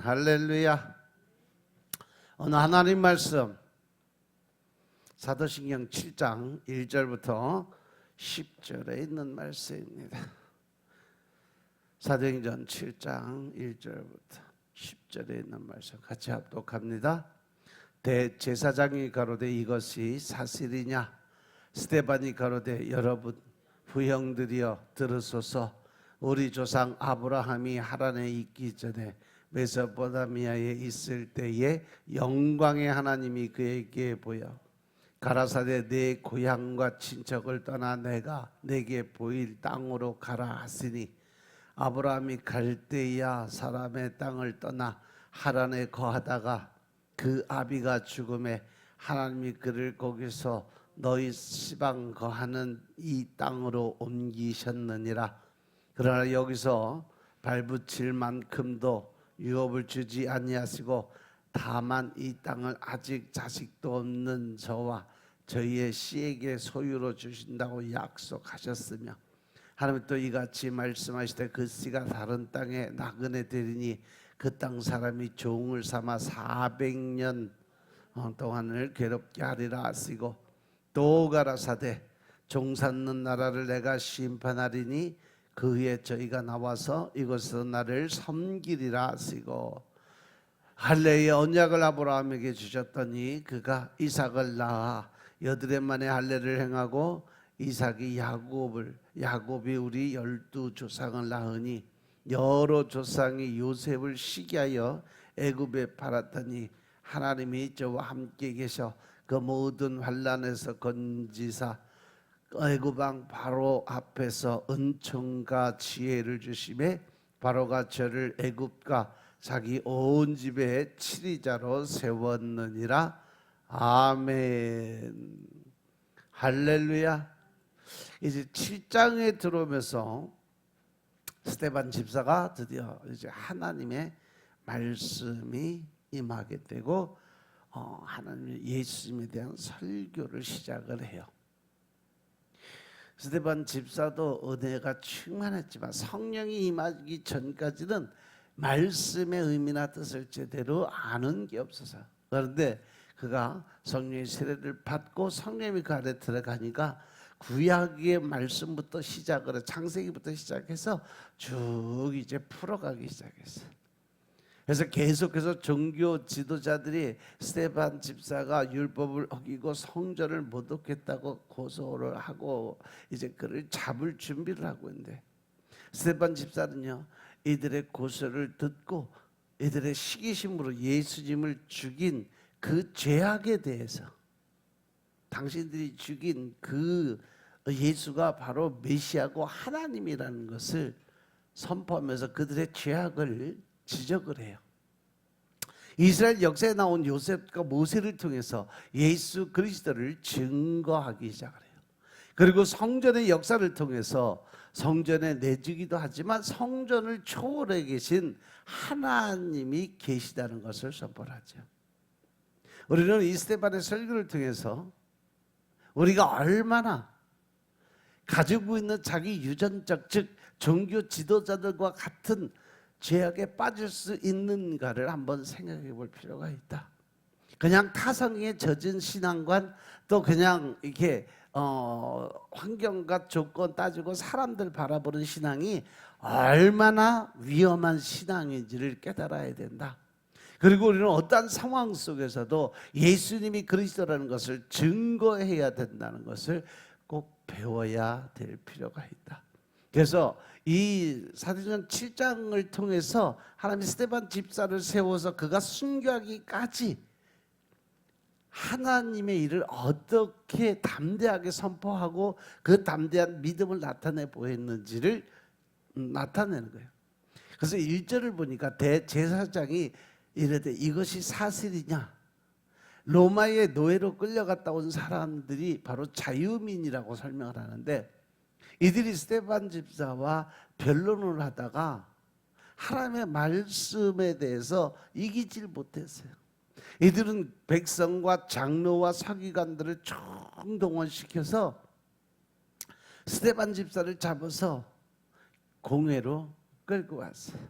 할렐루야. 오늘 하나님 말씀 사도신경 7장 1절부터 10절에 있는 말씀입니다. 사도행전 7장 1절부터 10절에 있는 말씀 같이 합독합니다. 대제사장이 가로되 이것이 사실이냐? 스데반이 가로되 여러분 부형들이여 들으소서. 우리 조상 아브라함이 하란에 있기 전에 메소포타미아에 있을 때에 영광의 하나님이 그에게 보여 가라사대 내 고향과 친척을 떠나 내가 내게 보일 땅으로 가라 하시니 아브라함이 갈대아 사람의 땅을 떠나 하란에 거하다가 그 아비가 죽음에 하나님이 그를 거기서 너희 시방 거하는 이 땅으로 옮기셨느니라. 그러나 여기서 발붙일 만큼도 유업을 주지 아니하시고 다만 이 땅을 아직 자식도 없는 저와 저희의 씨에게 소유로 주신다고 약속하셨으며 하나님 또 이같이 말씀하시되 그 씨가 다른 땅에 나그네 되리니 그 땅 사람이 종을 삼아 400년 동안을 괴롭게 하리라 하시고 또 가라사대 종 삼는 나라를 내가 심판하리니 그 후에 저희가 나와서 이곳에서 나를 섬기리라 하시고 할례의 언약을 아브라함에게 주셨더니 그가 이삭을 낳아 8해 만에 할례를 행하고 이삭이 야곱이 우리 12조상을 낳으니 여러 조상이 요셉을 시기하여 애굽에 팔았더니 하나님이 저와 함께 계셔 그 모든 환난에서 건지사 애굽 왕 바로 앞에서 은총과 지혜를 주심에 바로가 저를 애굽과 자기 온 집에 치리자로 세웠느니라. 아멘. 할렐루야. 이제 7장에 들어오면서 스데반 집사가 드디어 이제 하나님의 말씀이 임하게 되고 하나님의 예수님에 대한 설교를 시작을 해요. 스데반 집사도 은혜가 충만했지만 성령이 임하기 전까지는 말씀의 의미나 뜻을 제대로 아는 게 없어서 그런데 그가 성령의 세례를 받고 성령이 그 안에 들어가니까 구약의 말씀부터 시작을 해 창세기부터 시작해서 쭉 이제 풀어가기 시작했어요. 그래서 계속해서 종교 지도자들이 스데반 집사가 율법을 어기고 성전을 모독했다고 고소를 하고 이제 그를 잡을 준비를 하고 있는데 스데반 집사는요 이들의 고소를 듣고 이들의 시기심으로 예수님을 죽인 그 죄악에 대해서 당신들이 죽인 그 예수가 바로 메시아고 하나님이라는 것을 선포하면서 그들의 죄악을 지적을 해요. 이스라엘 역사에 나온 요셉과 모세를 통해서 예수 그리스도를 증거하기 시작을 해요. 그리고 성전의 역사를 통해서 성전에 내주기도 하지만 성전을 초월해 계신 하나님이 계시다는 것을 선포하죠. 우리는 이 스데반의 설교를 통해서 우리가 얼마나 가지고 있는 자기 유전적 즉 종교 지도자들과 같은 죄악에 빠질 수 있는가를 한번 생각해 볼 필요가 있다. 그냥 타성에 젖은 신앙관 또 그냥 이렇게 환경과 조건 따지고 사람들 바라보는 신앙이 얼마나 위험한 신앙인지를 깨달아야 된다. 그리고 우리는 어떠한 상황 속에서도 예수님이 그리스도라는 것을 증거해야 된다는 것을 꼭 배워야 될 필요가 있다. 그래서 이 사도행전 7장을 통해서 하나님이 스데반 집사를 세워서 그가 순교하기까지 하나님의 일을 어떻게 담대하게 선포하고 그 담대한 믿음을 나타내 보였는지를 나타내는 거예요. 그래서 1절을 보니까 대제사장이 이르되 이것이 사실이냐? 로마의 노예로 끌려갔다 온 사람들이 바로 자유민이라고 설명을 하는데 이들이 스데반 집사와 변론을 하다가 하나님의 말씀에 대해서 이기질 못했어요. 이들은 백성과 장로와 서기관들을 총동원시켜서 스데반 집사를 잡아서 공회로 끌고 왔어요.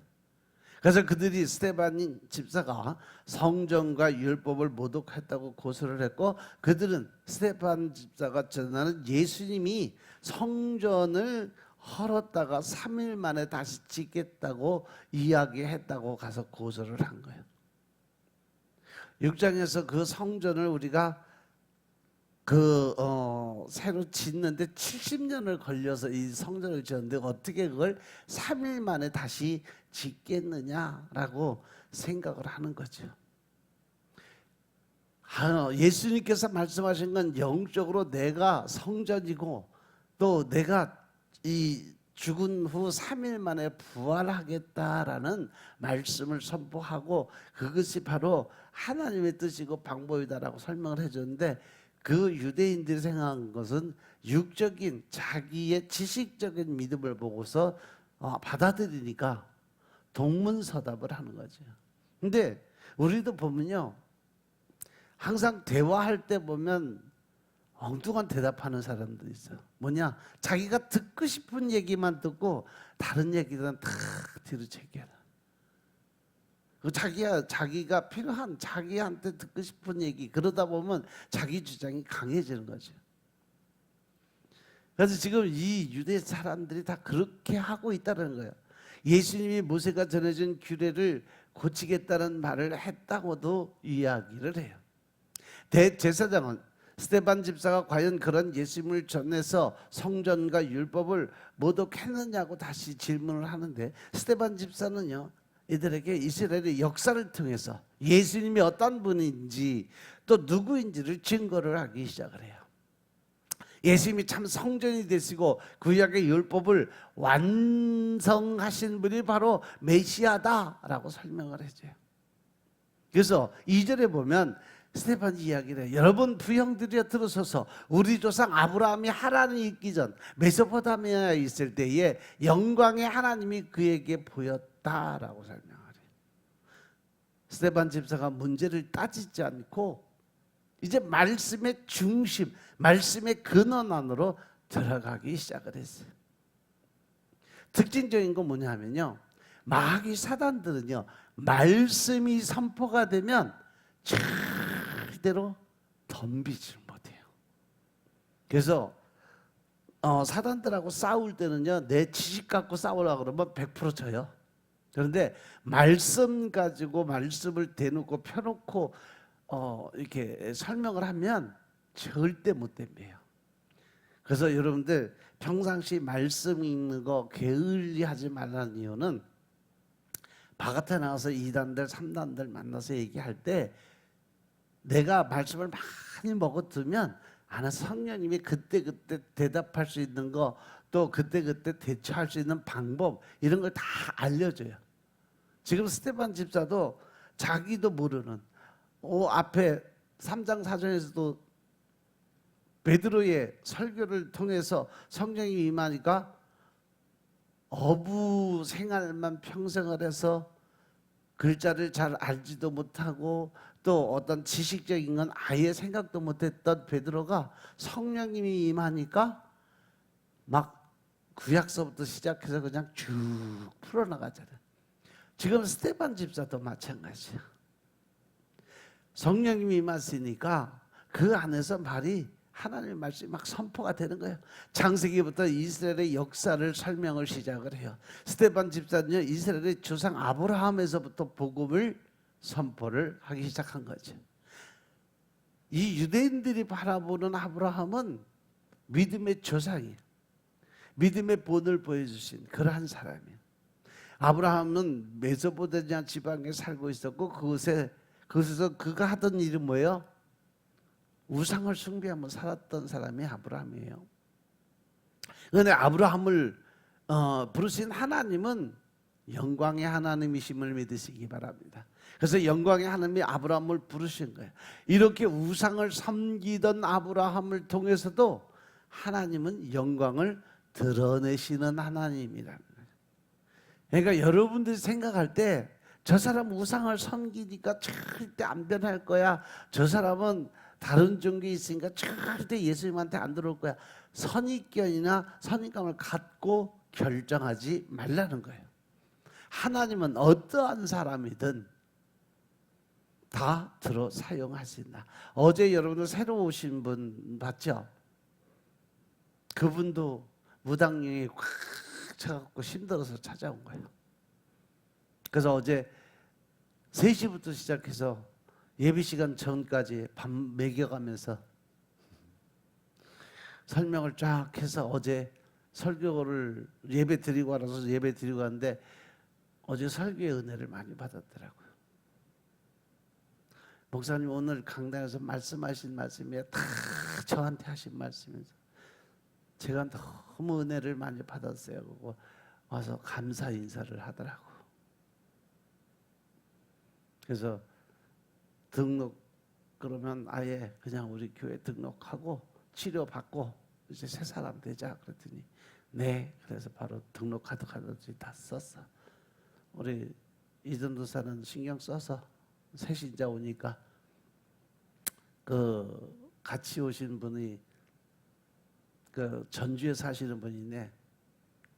그래서 그들이 스데반 집사가 성전과 율법을 모독했다고 고소를 했고, 그들은 스데반 집사가 전하는 예수님이 성전을 헐었다가 3일 만에 다시 짓겠다고 이야기했다고 가서 고소를 한 거예요. 6장에서 그 성전을 우리가 새로 짓는데 70년을 걸려서 이 성전을 지었는데 어떻게 그걸 3일 만에 다시 짓겠느냐라고 생각을 하는 거죠. 예수님께서 말씀하신 건 영적으로 내가 성전이고 또 내가 이 죽은 후 3일 만에 부활하겠다라는 말씀을 선포하고, 그것이 바로 하나님의 뜻이고 방법이다라고 설명을 해줬는데, 그 유대인들이 생각한 것은 육적인 자기의 지식적인 믿음을 보고서 받아들이니까 동문서답을 하는 거죠. 근데 우리도 보면요, 항상 대화할 때 보면 엉뚱한 대답하는 사람들이 있어. 뭐냐, 자기가 듣고 싶은 얘기만 듣고 다른 얘기들은 다 뒤로 제껴라. 자기가 필요한, 자기한테 듣고 싶은 얘기, 그러다 보면 자기 주장이 강해지는 거죠. 그래서 지금 이 유대 사람들이 다 그렇게 하고 있다는 거예요. 예수님이 모세가 전해준 규례를 고치겠다는 말을 했다고도 이야기를 해요. 대제사장은 스데반 집사가 과연 그런 예수님을 전해서 성전과 율법을 모독했느냐고 다시 질문을 하는데, 스데반 집사는요, 이들에게 이스라엘의 역사를 통해서 예수님이 어떤 분인지 또 누구인지를 증거를 하기 시작을 해요. 예수님이 참 성전이 되시고 구약의 율법을 완성하신 분이 바로 메시아다라고 설명을 해줘요. 그래서 2절에 보면 스데반이 이야기를 해요. 여러분 부형들이여 들으소서. 우리 조상 아브라함이 하란에 있기 전 메소포타미아에 있을 때에 영광의 하나님이 그에게 보였다라고 설명을 해요. 스데반 집사가 문제를 따지지 않고 이제 말씀의 중심, 말씀의 근원 안으로 들어가기 시작을 했어요. 특징적인 건 뭐냐면요, 마귀 사단들은요, 말씀이 선포가 되면 절대로 덤비지 못해요. 그래서 사단들하고 싸울 때는요, 내 지식 갖고 싸우려고 그러면 100% 져요. 그런데 말씀 가지고 말씀을 대놓고 펴놓고 이렇게 설명을 하면 절대 못 덤벼요. 그래서 여러분들 평상시 말씀 읽는 거 게을리하지 말라는 이유는, 바깥에 나가서 2단들 3단들 만나서 얘기할 때 내가 말씀을 많이 먹어두면 성령님이 그때그때 대답할 수 있는 거, 또 그때그때 대처할 수 있는 방법, 이런 걸 다 알려줘요. 지금 스데반 집사도 자기도 모르는 앞에 3장 4절에서도 베드로의 설교를 통해서 성령이 임하니까 어부 생활만 평생을 해서 글자를 잘 알지도 못하고 또 어떤 지식적인 건 아예 생각도 못했던 베드로가 성령님이 임하니까 막 구약서부터 시작해서 그냥 쭉 풀어나가잖아요. 지금 스데반 집사도 마찬가지야. 성령님이 임하시니까 그 안에서 말이, 하나님의 말씀이 막 선포가 되는 거예요. 창세기부터 이스라엘의 역사를 설명을 시작을 해요. 스데반 집사는요, 이스라엘의 조상 아브라함에서부터 복음을 선포를 하기 시작한 거죠. 이 유대인들이 바라보는 아브라함은 믿음의 조상이에요. 믿음의 본을 보여주신 그러한 사람이에요. 아브라함은 메소포타미아 지방에 살고 있었고, 그것에서 그가 하던 일이 뭐예요? 우상을 숭배하며 살았던 사람이 아브라함이에요. 그런데 아브라함을 부르신 하나님은 영광의 하나님이심을 믿으시기 바랍니다. 그래서 영광의 하나님이 아브라함을 부르신 거예요. 이렇게 우상을 섬기던 아브라함을 통해서도 하나님은 영광을 드러내시는 하나님이라는 거예요. 그러니까 여러분들이 생각할 때 저 사람 우상을 섬기니까 절대 안 변할 거야, 저 사람은 다른 종교에 있으니까 절대 예수님한테 안 들어올 거야, 선입견이나 선입감을 갖고 결정하지 말라는 거예요. 하나님은 어떠한 사람이든 다 들어 사용하신다. 어제 여러분들 새로 오신 분 봤죠? 그분도 무당령이 꽉 차갖고 힘들어서 찾아온 거예요. 그래서 어제 3시부터 시작해서 예배 시간 전까지 밤 먹여가면서 설명을 쫙 해서 어제 설교를 예배 드리고 와서 예배 드리고 왔는데 어제 설교의 은혜를 많이 받았더라고요. 목사님 오늘 강단에서 말씀하신 말씀이 다 저한테 하신 말씀이면서 제가 너무 은혜를 많이 받았어요. 그거 와서 감사 인사를 하더라고. 그래서 등록 그러면 아예 그냥 우리 교회 등록하고 치료받고 이제 새 사람 되자 그랬더니 네. 그래서 바로 등록 카드까지 다 썼어. 우리 이전도사는 신경 써서 새신자 오니까 그 같이 오신 분이 그 전주에 사시는 분이네.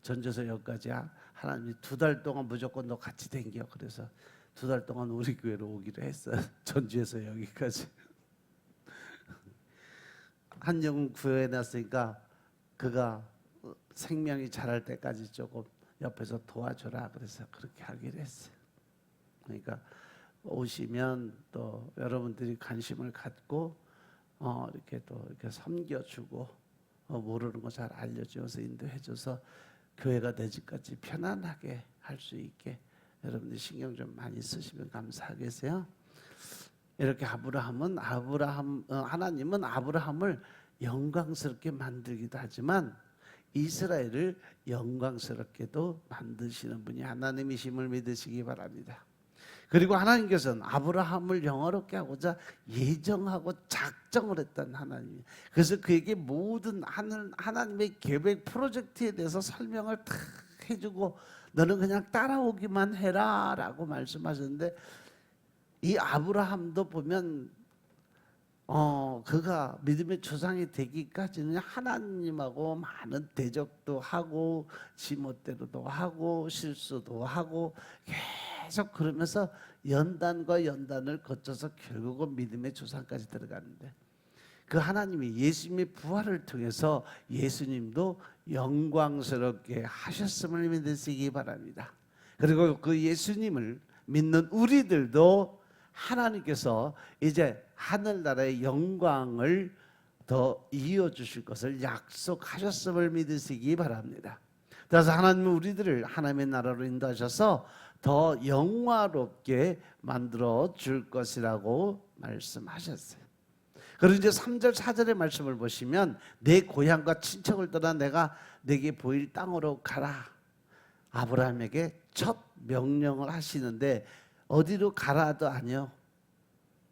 전주에서 여기까지 하나님이 2달 동안 무조건 너 같이 댕겨. 그래서 2달 동안 우리 교회로 오기로 했어. 전주에서 여기까지. 한영 구해놨으니까 그가 생명이 자랄 때까지 조금 옆에서 도와줘라. 그래서 그렇게 하기로 했어요. 그러니까 오시면 또 여러분들이 관심을 갖고 이렇게 또 이렇게 섬겨주고 모르는 거 잘 알려줘서 인도해줘서 교회가 내 집까지 편안하게 할 수 있게 여러분들 신경 좀 많이 쓰시면 감사하겠어요. 이렇게 하나님은 아브라함을 영광스럽게 만들기도 하지만 이스라엘을 영광스럽게도 만드시는 분이 하나님이심을 믿으시기 바랍니다. 그리고 하나님께서는 아브라함을 영화롭게 하고자 예정하고 작정을 했던 하나님. 그래서 그에게 모든 하나님의 계획 프로젝트에 대해서 설명을 다 해주고 너는 그냥 따라오기만 해라 라고 말씀하셨는데 이 아브라함도 보면 그가 믿음의 조상이 되기까지는 하나님하고 많은 대적도 하고 지멋대로도 하고 실수도 하고 계속 그러면서 연단과 연단을 거쳐서 결국은 믿음의 조상까지 들어가는데 그 하나님이 예수님의 부활을 통해서 예수님도 영광스럽게 하셨음을 믿으시기 바랍니다. 그리고 그 예수님을 믿는 우리들도 하나님께서 이제 하늘나라의 영광을 더 이어주실 것을 약속하셨음을 믿으시기 바랍니다. 그래서 하나님은 우리들을 하나님의 나라로 인도하셔서 더 영화롭게 만들어 줄 것이라고 말씀하셨어요. 그리고 이제 3절 4절의 말씀을 보시면 내 고향과 친척을 떠나 내가 내게 보일 땅으로 가라. 아브라함에게 첫 명령을 하시는데 어디로 가라도 아니요.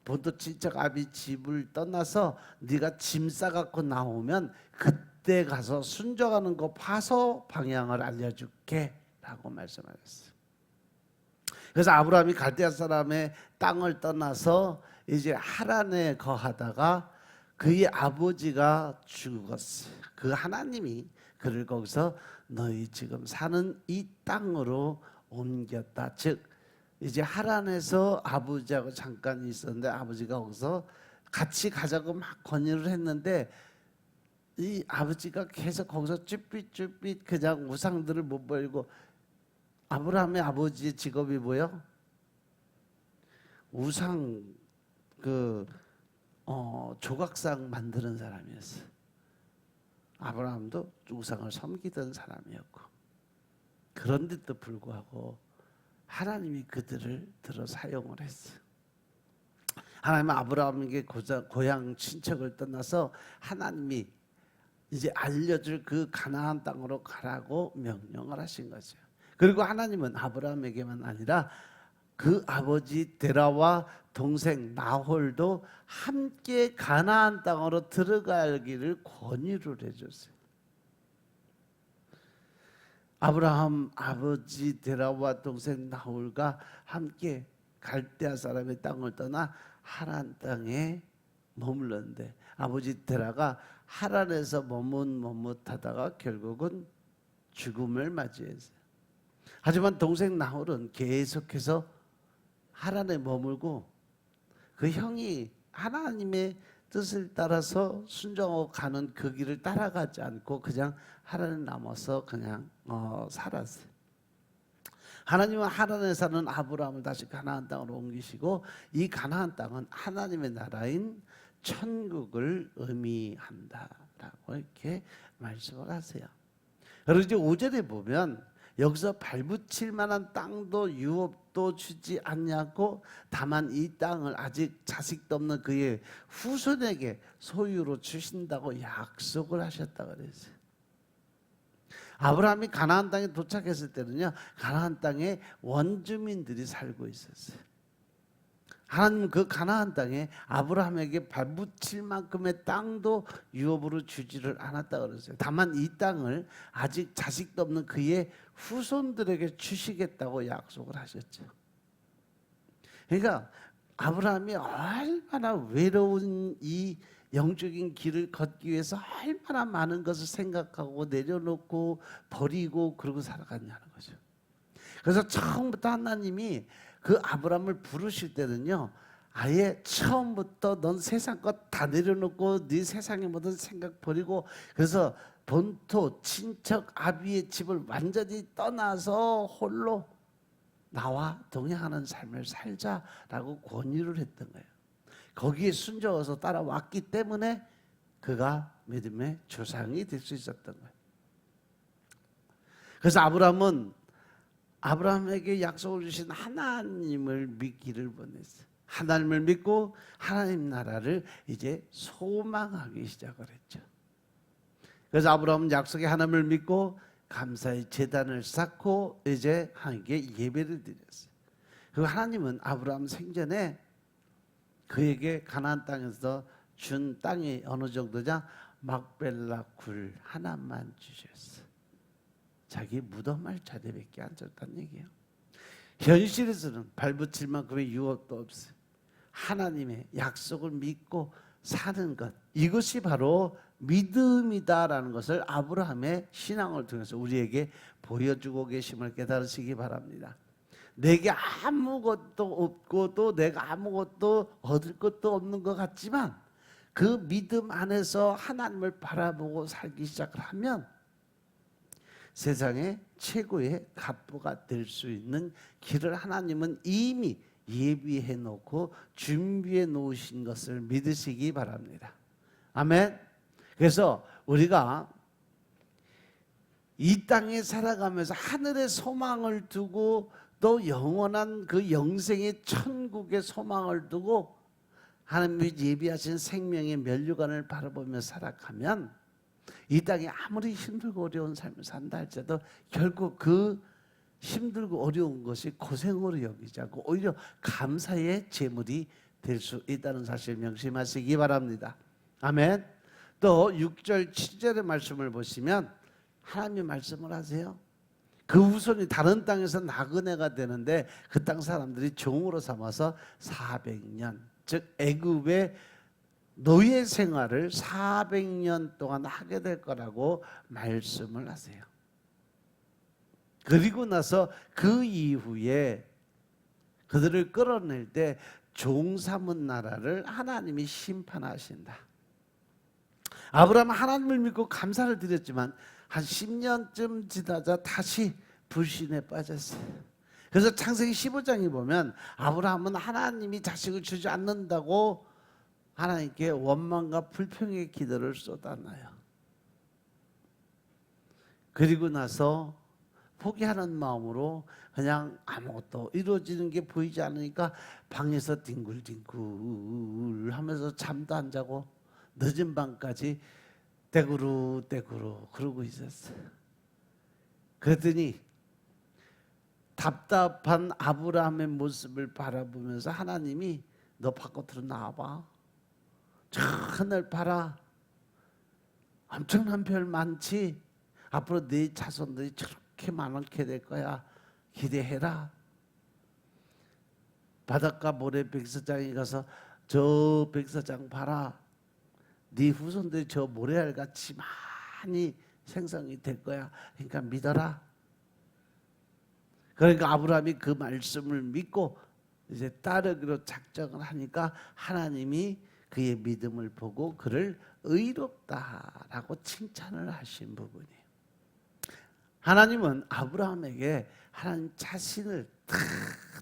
본토 친척 아비 집을 떠나서 네가 짐 싸갖고 나오면 그때 가서 순종하는 거 봐서 방향을 알려줄게 라고 말씀하셨어요. 그래서 아브라함이 갈대아 사람의 땅을 떠나서 이제 하란에 거하다가 그의 아버지가 죽었어요. 그 하나님이 그를 거기서 너희 지금 사는 이 땅으로 옮겼다. 즉 이제 하란에서 아버지하고 잠깐 있었는데 아버지가 거기서 같이 가자고 막 권유를 했는데 이 아버지가 계속 거기서 쭈삣쭈삣 그냥 우상들을 못 버리고 아브라함의 아버지의 직업이 뭐예요? 우상 조각상 만드는 사람이었어요. 아브라함도 우상을 섬기던 사람이었고 그런데도 불구하고 하나님이 그들을 들어 사용을 했어요. 하나님은 아브라함에게 고향 친척을 떠나서 하나님이 이제 알려줄 그 가나안 땅으로 가라고 명령을 하신 거죠. 그리고 하나님은 아브라함에게만 아니라 그 아버지 데라와 동생 나홀도 함께 가나안 땅으로 들어가기를 권유를 해줬어요. 아브라함 아버지 데라와 동생 나홀과 함께 갈대아 사람의 땅을 떠나 하란 땅에 머물렀는데 아버지 데라가 하란에서 머뭇머뭇하다가 결국은 죽음을 맞이했어요. 하지만 동생 나홀은 계속해서 하란에 머물고 그 형이 하나님의 뜻을 따라서 순종하고 가는 그 길을 따라가지 않고 그냥 하란에 남아서 그냥 살았어요. 하나님은 하란에 사는 아브라함을 다시 가나안 땅으로 옮기시고 이 가나안 땅은 하나님의 나라인 천국을 의미한다라고 이렇게 말씀을 하세요. 그리고 이제 5절에 보면 여기서 발붙일 만한 땅도 유업도 주지 않냐고 다만 이 땅을 아직 자식도 없는 그의 후손에게 소유로 주신다고 약속을 하셨다고 그랬어요. 아브라함이 가나안 땅에 도착했을 때는요, 가나안 땅에 원주민들이 살고 있었어요. 하나님은 그 가나안 땅에 아브라함에게 발붙일 만큼의 땅도 유업으로 주지를 않았다고 그랬어요. 다만 이 땅을 아직 자식도 없는 그의 후손들에게 주시겠다고 약속을 하셨죠. 그러니까 아브라함이 얼마나 외로운 이 영적인 길을 걷기 위해서 얼마나 많은 것을 생각하고 내려놓고 버리고 그러고 살아갔냐는 거죠. 그래서 처음부터 하나님이 그 아브라함을 부르실 때는요, 아예 처음부터 넌 세상 것 다 내려놓고 네 세상의 모든 생각 버리고 그래서 본토 친척 아비의 집을 완전히 떠나서 홀로 나와 동행하는 삶을 살자라고 권유를 했던 거예요. 거기에 순종해서 따라왔기 때문에 그가 믿음의 조상이 될 수 있었던 거예요. 그래서 아브라함에게 약속을 주신 하나님을 믿기를 원했어요. 하나님을 믿고 하나님 나라를 이제 소망하기 시작을 했죠. 그래서 아브라함은 약속의 하나님을 믿고 감사의 제단을 쌓고 이제 하나님께 예배를 드렸어요. 그리고 하나님은 아브라함 생전에 그에게 가나안 땅에서 준 땅이 어느 정도냐? 막벨라 굴 하나만 주셨어요. 자기 무덤할 자리밖에 안 줬다는 얘기예요. 현실에서는 발붙일 만큼의 유업도 없어요. 하나님의 약속을 믿고 사는 것, 이것이 바로 믿음이다라는 것을 아브라함의 신앙을 통해서 우리에게 보여주고 계심을 깨달으시기 바랍니다. 내게 아무것도 없고 또 내가 아무것도 얻을 것도 없는 것 같지만 그 믿음 안에서 하나님을 바라보고 살기 시작을 하면 세상의 최고의 갑부가 될 수 있는 길을 하나님은 이미 예비해 놓고 준비해 놓으신 것을 믿으시기 바랍니다. 아멘. 그래서 우리가 이 땅에 살아가면서 하늘의 소망을 두고 또 영원한 그 영생의 천국의 소망을 두고 하나님이 예비하신 생명의 면류관을 바라보며 살아가면 이 땅에 아무리 힘들고 어려운 삶을 산다 할지라도 결국 그 힘들고 어려운 것이 고생으로 여기지 않고 오히려 감사의 제물이 될 수 있다는 사실 명심하시기 바랍니다. 아멘. 또 6절 7절의 말씀을 보시면 하나님이 말씀을 하세요. 그 후손이 다른 땅에서 나그네가 되는데 그 땅 사람들이 종으로 삼아서 400년 즉 애굽의 노예 생활을 400년 동안 하게 될 거라고 말씀을 하세요. 그리고 나서 그 이후에 그들을 끌어낼 때 종 삼은 나라를 하나님이 심판하신다. 아브라함은 하나님을 믿고 감사를 드렸지만 한 10년쯤 지나자 다시 불신에 빠졌어요. 그래서 창세기 15장에 보면 아브라함은 하나님이 자식을 주지 않는다고 하나님께 원망과 불평의 기도를 쏟아놔요. 그리고 나서 포기하는 마음으로 그냥 아무것도 이루어지는 게 보이지 않으니까 방에서 뒹굴뒹굴 하면서 잠도 안 자고 늦은 밤까지 떼구르떼구르 그러고 있었어요. 그랬더니 답답한 아브라함의 모습을 바라보면서 하나님이 너 바깥으로 나와봐. 저 하늘 봐라. 엄청난 별 많지. 앞으로 네 자손들이 저렇게 많게 될 거야. 기대해라. 바닷가 모래 백사장에 가서 저 백사장 봐라. 네 후손들이 저 모래알 같이 많이 생성이 될 거야. 그러니까 믿어라. 그러니까 아브라함이 그 말씀을 믿고 이제 따르기로 작정을 하니까 하나님이 그의 믿음을 보고 그를 의롭다라고 칭찬을 하신 부분이에요. 하나님은 아브라함에게 하나님 자신을 다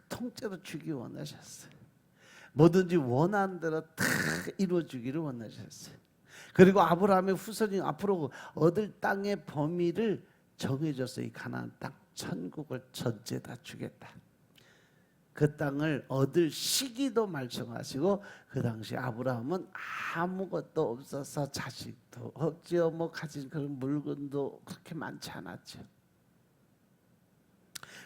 통째로 주기 원하셨어요. 뭐든지 원하는 대로 다 이루어주기를 원하셨어요. 그리고 아브라함의 후손이 앞으로 얻을 땅의 범위를 정해줬어요. 이 가나안 땅, 천국을 전체 다 주겠다. 그 땅을 얻을 시기도 말씀하시고, 그 당시 아브라함은 아무것도 없어서 자식도 없지요, 뭐 가진 그런 물건도 그렇게 많지 않았죠.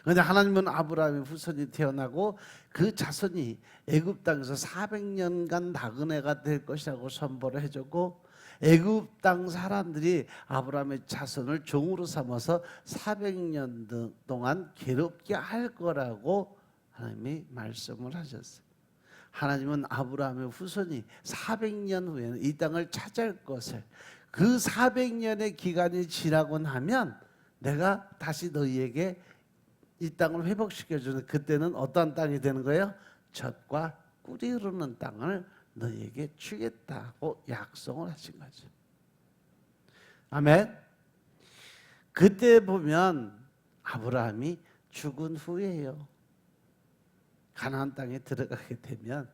그런데 하나님은 아브라함의 후손이 태어나고 그 자손이 애굽 땅에서 400년간 나그네가 될 것이라고 선포를 해줬고, 애굽 땅 사람들이 아브라함의 자손을 종으로 삼아서 400년 동안 괴롭게 할 거라고 하나님이 말씀을 하셨어요. 하나님은 아브라함의 후손이 400년 후에는 이 땅을 차지할 것을, 그 400년의 기간이 지나고 나면 내가 다시 너희에게 이 땅을 회복시켜주는, 그때는 어떤 땅이 되는 거예요? 젖과 꿀이 흐르는 땅을 너희에게 주겠다고 약속을 하신 거죠. 아멘. 그때 보면 아브라함이 죽은 후에요, 가나안 땅에 들어가게 되면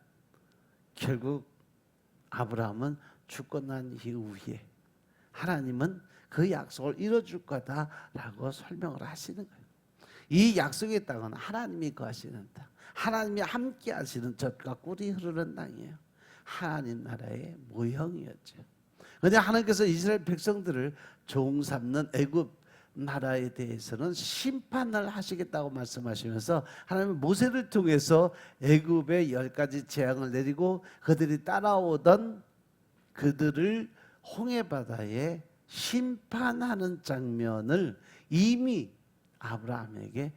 결국 아브라함은 죽고 난 이후에 하나님은 그 약속을 이뤄줄 거다라고 설명을 하시는 거예요. 이 약속의 땅은 하나님이 거하시는 땅, 하나님이 함께 하시는 젖과 꿀이 흐르는 땅이에요. 하나님 나라의 모형이었죠. 그런데 하나님께서 이스라엘 백성들을 종 삼는 애굽 나라에 대해서는 심판을 하시겠다고 말씀하시면서 하나님은 모세를 통해서 애굽의 10가지 재앙을 내리고 그들이 따라오던 그들을 홍해바다에 심판하는 장면을 이미 아브라함에게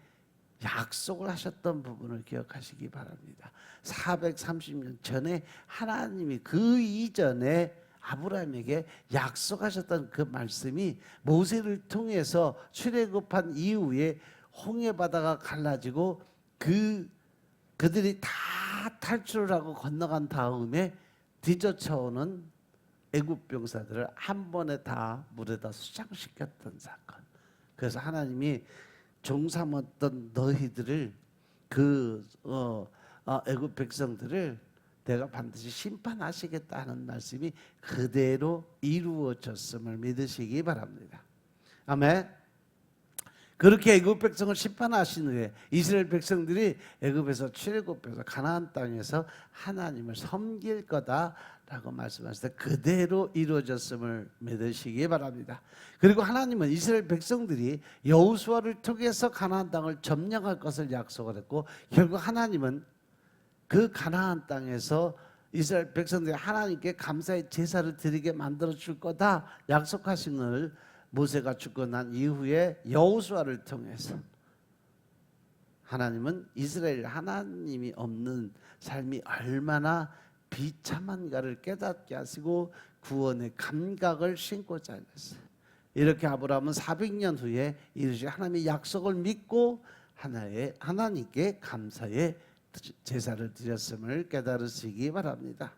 약속을 하셨던 부분을 기억하시기 바랍니다. 430년 전에 하나님이 그 이전에 아브라함에게 약속하셨던 그 말씀이 모세를 통해서 출애굽한 이후에 홍해바다가 갈라지고 그들이 다 탈출을 하고 건너간 다음에 뒤쫓아오는 애굽 병사들을 한 번에 다 물에다 수장시켰던 사건. 그래서 하나님이 종 삼았던 너희들을 애굽 백성들을 내가 반드시 심판하시겠다는 말씀이 그대로 이루어졌음을 믿으시기 바랍니다. 아멘. 그렇게 애굽 백성을 심판하신 후에 이스라엘 백성들이 애굽에서 출애굽해서 가나안 땅에서 하나님을 섬길 거다라고 말씀하실 때 그대로 이루어졌음을 믿으시기 바랍니다. 그리고 하나님은 이스라엘 백성들이 여호수아를 통해서 가나안 땅을 점령할 것을 약속을 했고, 결국 하나님은 그 가나안 땅에서 이스라엘 백성들이 하나님께 감사의 제사를 드리게 만들어 줄 거다 약속하신 것을 모세가 죽고 난 이후에 여호수아를 통해서 하나님은 이스라엘 하나님이 없는 삶이 얼마나 비참한가를 깨닫게 하시고 구원의 감각을 신고자 하셨어요. 이렇게 아브라함은 400년 후에 이르시 하나님의 약속을 믿고 하나님께 감사의 제사를 드렸음을 깨달으시기 바랍니다.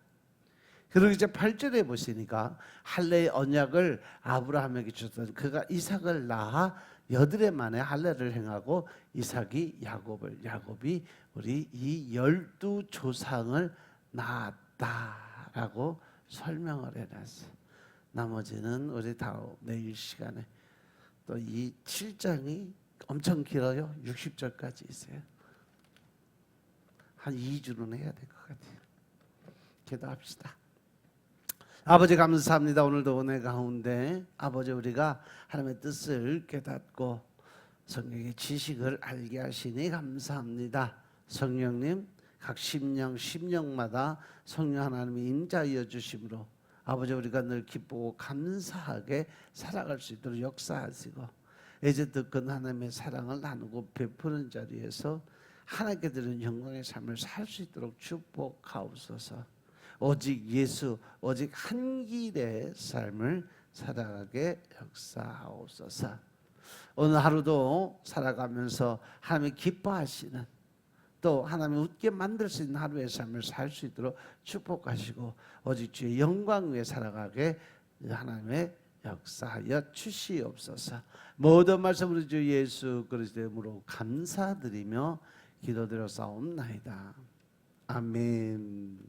그리고 이제 8절에 보시니까 할례의 언약을 아브라함에게 주셨던 그가 이삭을 낳아 여드레 만에 할례를 행하고 이삭이 야곱이 우리 이 12조상을 낳았다라고 설명을 해놨어요. 나머지는 우리 다음 내일 시간에 또 이 7장이 엄청 길어요. 60절까지 있어요. 한 2주는 해야 될 것 같아요. 기도합시다. 아버지 감사합니다. 오늘도 은혜 가운데 아버지 우리가 하나님의 뜻을 깨닫고 성경의 지식을 알게 하시니 감사합니다. 성령님 각 심령마다 성령 하나님이 임자하여 주심으로 아버지 우리가 늘 기쁘고 감사하게 살아갈 수 있도록 역사하시고 이제 듣건 하나님의 사랑을 나누고 베푸는 자리에서 하나님께 드리는 영광의 삶을 살 수 있도록 축복하옵소서. 오직 예수, 오직 한 길의 삶을 살아가게 역사하옵소서. 오늘 하루도 살아가면서 하나님이 기뻐하시는, 또 하나님이 웃게 만들 수 있는 하루의 삶을 살 수 있도록 축복하시고 오직 주의 영광 위에 살아가게 하나님의 역사하여 주시옵소서. 모든 말씀 우리 주 예수 그리스도의 이름으로 감사드리며 기도드려 싸움나이다. 아멘.